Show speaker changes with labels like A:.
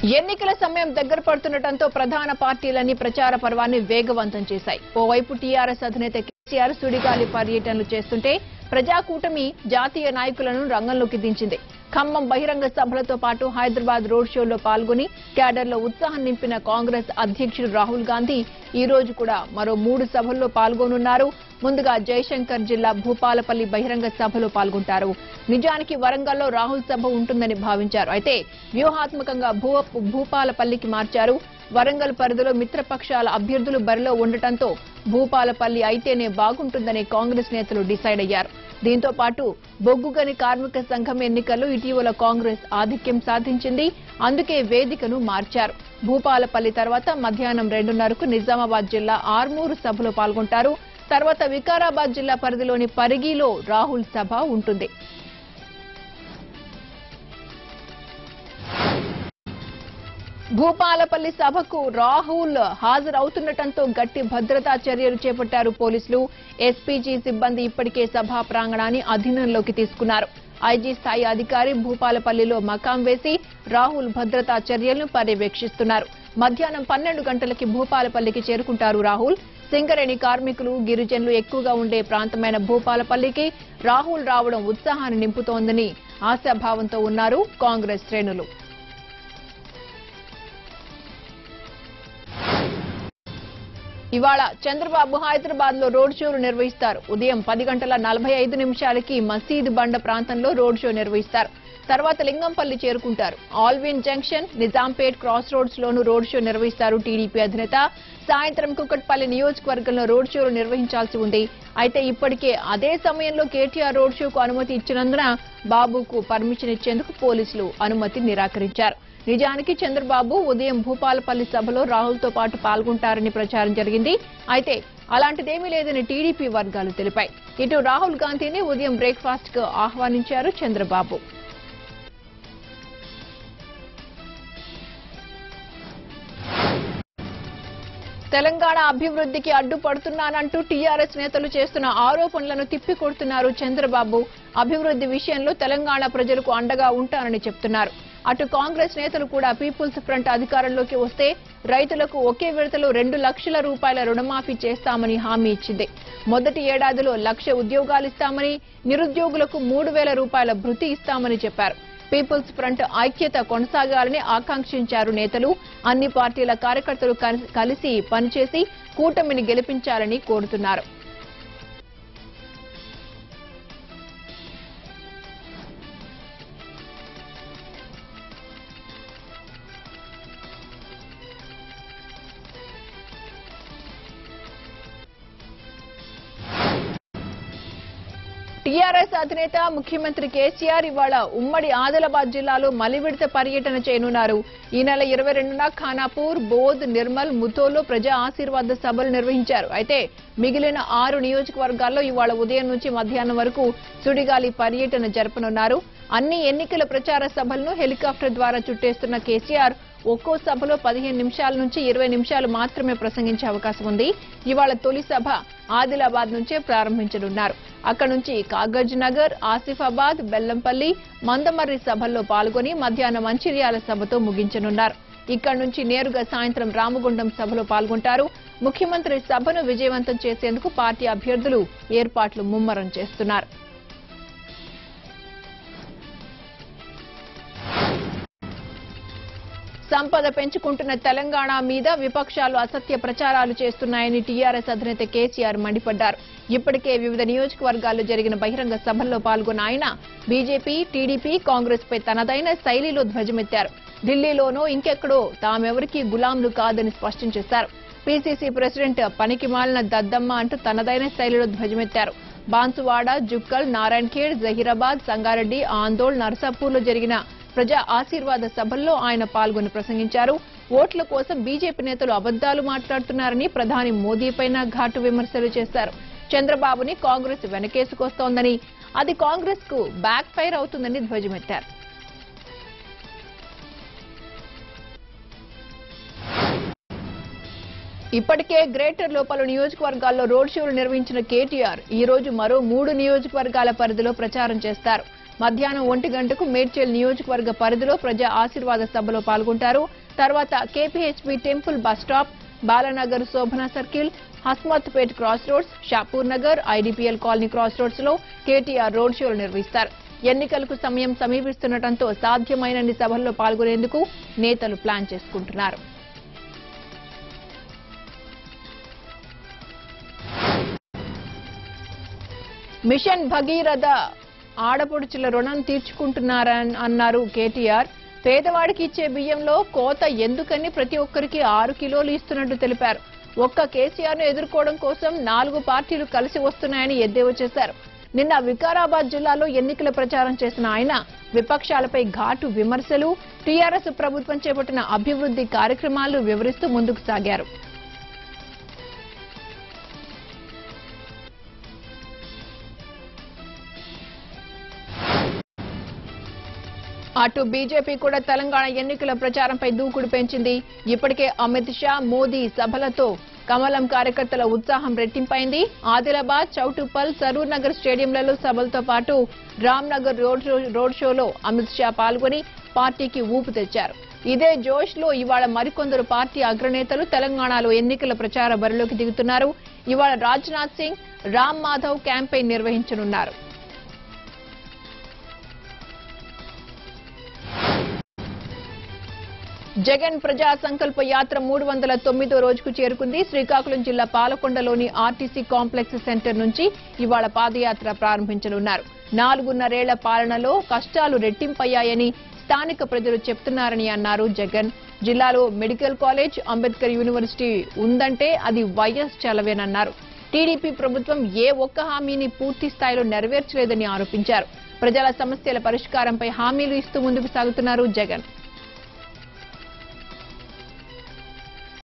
A: ఎన్నికల సమయం దగ్గర పడుతుండటంతో ప్రధాన పార్టీలన్నీ ప్రచార పర్వాన్ని వేగవంతం చేశాయి. ఓవైపు టీఆర్ఎస్ అధినేత కేసీఆర్ సుడిగాలి పర్యటనలు చేస్తుంటే ప్రజాకూటమి జాతీయ నాయకులను రంగంలోకి దించింది. ఖమ్మం బహిరంగ సభలతో పాటు హైదరాబాద్ రోడ్ షోలో పాల్గొని క్యాడర్లో ఉత్సాహం నింపిన కాంగ్రెస్ అధ్యక్షుడు రాహుల్ గాంధీ ఈ రోజు కూడా మరో 3 సభల్లో పాల్గొనున్నారు. ముందుగా జయశంకర్ జిల్లా భూపాలపల్లి బహిరంగ సభలో పాల్గొంటారు. నిజానికి వరంగల్లో రాహుల్ సభ ఉంటుందని భావించారు. అయితే వ్యూహాత్మకంగా భూపాలపల్లికి మార్చారు. వరంగల్ పరిధిలో మిత్రపక్షాల అభ్యర్థులు బరిలో ఉండటంతో భూపాలపల్లి అయితేనే బాగుంటుందని కాంగ్రెస్ నేతలు డిసైడ్ అయ్యారు. దీంతో పాటు బొగ్గుగని కార్మిక సంఘం ఎన్నికల్లో ఇటీవల కాంగ్రెస్ ఆధిక్యం సాధించింది. అందుకే వేదికను మార్చారు. భూపాలపల్లి తర్వాత మధ్యాహ్నం 2:30కు నిజామాబాద్ జిల్లా ఆర్మూరు సభలో పాల్గొంటారు. తర్వాత వికారాబాద్ జిల్లా పరిధిలోని పరిగిలో రాహుల్ సభ ఉంటుంది. భూపాలపల్లి సభకు రాహుల్ హాజరవుతుండటంతో గట్టి భద్రతా చర్యలు చేపట్టారు పోలీసులు. ఎస్పీజీ సిబ్బంది ఇప్పటికే సభా ప్రాంగణాన్ని అధీనంలోకి తీసుకున్నారు. ఐజీ స్థాయి అధికారి భూపాలపల్లిలో మకాం వేసి రాహుల్ భద్రతా చర్యలను పర్యవేక్షిస్తున్నారు. మధ్యాహ్నం 12 గంటలకి భూపాలపల్లికి చేరుకుంటారు రాహుల్. సింగరేణి కార్మికులు, గిరిజనులు ఎక్కువగా ఉండే ప్రాంతమైన భూపాలపల్లికి రాహుల్ రావడం ఉత్సాహాన్ని నింపుతోందని ఆశాభావంతో ఉన్నారు కాంగ్రెస్ శ్రేణులు. ఇవాళ చంద్రబాబు హైదరాబాద్ లో రోడ్ షోలు నిర్వహిస్తారు. ఉదయం 10:45కి మసీద్ బండ ప్రాంతంలో రోడ్ షో నిర్వహిస్తారు. తర్వాత లింగంపల్లి చేరుకుంటారు. Alwyn junction, Nizampet cross roads లోనూ రోడ్ షో నిర్వహిస్తారు టీడీపీ అధినేత. సాయంత్రం కుకట్పల్లి నియోజకవర్గంలో రోడ్ షోలు నిర్వహించాల్సి ఉంది. అయితే ఇప్పటికే అదే సమయంలో కేటీఆర్ రోడ్ షోకు అనుమతి ఇచ్చినందున బాబుకు పర్మిషన్ ఇచ్చేందుకు పోలీసులు అనుమతి నిరాకరించారు. నిజానికి చంద్రబాబు ఉదయం భూపాలపల్లి సభలో రాహుల్తో పాటు పాల్గొంటారని ప్రచారం జరిగింది. అయితే అలాంటిదేమీ లేదని టీడీపీ వర్గాలు తెలిపాయి. ఇటు రాహుల్ గాంధీని ఉదయం బ్రేక్ఫాస్ట్ కు ఆహ్వానించారు చంద్రబాబు. తెలంగాణ అభివృద్ధికి అడ్డుపడుతున్నానంటూ టీఆర్ఎస్ నేతలు చేస్తున్న ఆరోపణలను తిప్పికొడుతున్నారు చంద్రబాబు. అభివృద్ధి విషయంలో తెలంగాణ ప్రజలకు అండగా ఉంటానని చెప్తున్నారు. అటు కాంగ్రెస్ నేతలు కూడా పీపుల్స్ ఫ్రంట్ అధికారంలోకి వస్తే రైతులకు ఒకే విడతలో 2 లక్షల రూపాయల రుణమాఫీ చేస్తామని హామీ ఇచ్చింది. మొదటి ఏడాదిలో 1,00,000 ఉద్యోగాలు ఇస్తామని, నిరుద్యోగులకు 3,000 రూపాయల భృతి ఇస్తామని చెప్పారు. పీపుల్స్ ఫ్రంట్ ఐక్యత కొనసాగాలని ఆకాంక్షించారు నేతలు. అన్ని పార్టీల కార్యకర్తలు కలిసి పనిచేసి కూటమిని గెలిపించాలని కోరుతున్నారు. టీఆర్ఎస్ అధినేత ముఖ్యమంత్రి కేసీఆర్ ఇవాళ ఉమ్మడి ఆదిలాబాద్ జిల్లాలో మలివిడత పర్యటన చేయనున్నారు. ఈ నెల 22న ఖానాపూర్, బోధ్, నిర్మల్, ముథోలో ప్రజా ఆశీర్వాద సభలు నిర్వహించారు. అయితే మిగిలిన 6 నియోజకవర్గాల్లో ఇవాళ ఉదయం నుంచి మధ్యాహ్నం వరకు సుడిగాలి పర్యటన జరపనున్నారు. అన్ని ఎన్నికల ప్రచార సభలను హెలికాప్టర్ ద్వారా చుట్టేస్తున్న కేసీఆర్ ఒక్కో సభలో 15 నిమిషాల నుంచి 20 నిమిషాలు మాత్రమే ప్రసంగించే అవకాశం ఉంది. ఇవాళ తొలి సభ ఆదిలాబాద్ నుంచే ప్రారంభించనున్నారు. అక్కడి నుంచి కాగజ్ నగర్, ఆసిఫాబాద్, బెల్లంపల్లి, మందమర్రి సభల్లో పాల్గొని మధ్యాహ్నం మంచిర్యాల సభతో ముగించనున్నారు. ఇక్కడి నుంచి నేరుగా సాయంత్రం రామగుండం సభలో పాల్గొంటారు. ముఖ్యమంత్రి సభను విజయవంతం చేసేందుకు పార్టీ అభ్యర్థులు ఏర్పాట్లు ముమ్మరం చేస్తున్నారు. సంపద పెంచుకుంటున్న తెలంగాణ మీద విపక్షాలు అసత్య ప్రచారాలు చేస్తున్నాయని టీఆర్ఎస్ అధినేత కేసీఆర్ మండిపడ్డారు. ఇప్పటికే వివిధ నియోజకవర్గాల్లో జరిగిన బహిరంగ సభల్లో పాల్గొన్న ఆయన బీజేపీ, టీడీపీ, కాంగ్రెస్ పై తనదైన శైలిలో ధ్వజమెత్తారు. ఢిల్లీలోనో ఇంకెక్కడో తామెవరికీ గులాంలు కాదని స్పష్టం చేశారు. పీసీసీ ప్రెసిడెంట్ పనికిమాలిన దద్దమ్మ అంటూ తనదైన శైలిలో ధ్వజమెత్తారు. బాన్సువాడ, జుక్కల్, నారాయణఖేడ్, జహీరాబాద్, సంగారెడ్డి, ఆందోళ్, నర్సాపూర్లో జరిగిన ప్రజా ఆశీర్వాద సభల్లో ఆయన పాల్గొని ప్రసంగించారు. ఓట్ల కోసం బీజేపీ నేతలు అబద్దాలు మాట్లాడుతున్నారని ప్రధాని మోదీపైన ఘాటు విమర్శలు చేశారు. చంద్రబాబుని కాంగ్రెస్ వెనకేసుకొస్తోందని, అది కాంగ్రెస్ కు బ్యాక్ ఫైర్ అవుతుందని ధ్వజమెత్తారు. ఇప్పటికే గ్రేటర్ లో పలు నియోజకవర్గాల్లో రోడ్ షోలు నిర్వహించిన కేటీఆర్ ఈ రోజు మరో 3 నియోజకవర్గాల పరిధిలో ప్రచారం చేస్తారు. మధ్యాహ్నం 1 గంటకు మేడ్చల్ నియోజకవర్గ పరిధిలో ప్రజా ఆశీర్వాద సభలో పాల్గొంటారు. తర్వాత KPHB temple bus stop, Balanagar Shobhana circle, Hasmathpet cross roads, Shapur Nagar, IDPL colony cross roads లో కేటీఆర్ రోడ్ షోలు నిర్వహిస్తారు. ఎన్నికలకు సమయం సమీపిస్తుండటంతో సాధ్యమైనన్ని సభల్లో పాల్గొనేందుకు నేతలు ప్లాన్ చేసుకుంటున్నారు. మిషన్ భగీరథ ఆడపడుచుల రుణం తీర్చుకుంటున్నారని అన్నారు కేటీఆర్. పేదవాడికి ఇచ్చే బియ్యంలో కోత ఎందుకని ప్రతి ఒక్కరికి 6 కిలోలు ఇస్తున్నట్టు తెలిపారు. ఒక్క కేసీఆర్ ను ఎదుర్కోవడం కోసం 4 పార్టీలు కలిసి వస్తున్నాయని ఎద్దేవా చేశారు. నిన్న వికారాబాద్ జిల్లాలో ఎన్నికల ప్రచారం చేసిన ఆయన విపక్షాలపై ఘాటు విమర్శలు, టీఆర్ఎస్ ప్రభుత్వం చేపట్టిన అభివృద్ధి కార్యక్రమాలను వివరిస్తూ ముందుకు సాగారు. అటు బీజేపీ కూడా తెలంగాణ ఎన్నికల ప్రచారంపై దూకుడు పెంచింది. ఇప్పటికే అమిత్ షా, మోదీ సభలతో కమలం కార్యకర్తల ఉత్సాహం రెట్టింపైంది. ఆదిలాబాద్, చౌటుప్పల్, సరూర్ నగర్ స్టేడియంలలో సభలతో పాటు రామ్నగర్ రోడ్ షోలో అమిత్ షా పాల్గొని పార్టీకి ఊపు తెచ్చారు. ఇదే జోష్ లో ఇవాళ మరికొందరు పార్టీ అగ్రనేతలు తెలంగాణలో ఎన్నికల ప్రచార బరిలోకి దిగుతున్నారు. ఇవాళ రాజ్నాథ్ సింగ్, రామ్ మాధవ్ క్యాంపెయిన్ నిర్వహించనున్నారు. జగన్ ప్రజా సంకల్ప యాత్ర 309వ రోజుకు చేరుకుంది. శ్రీకాకుళం జిల్లా పాలకొండలోని ఆర్టీసీ కాంప్లెక్స్ సెంటర్ నుంచి ఇవాళ పాదయాత్ర ప్రారంభించనున్నారు. 4.5 పాలనలో కష్టాలు రెట్టింపయ్యాయని స్థానిక ప్రజలు చెప్తున్నారని అన్నారు జగన్. జిల్లాలో మెడికల్ కాలేజ్, అంబేద్కర్ యూనివర్సిటీ ఉందంటే అది వైఎస్ చలవేనన్నారు. టీడీపీ ప్రభుత్వం ఏ ఒక్క హామీని పూర్తి స్థాయిలో నెరవేర్చలేదని ఆరోపించారు. ప్రజల సమస్యల పరిష్కారంపై హామీలు ఇస్తూ ముందుకు సాగుతున్నారు జగన్.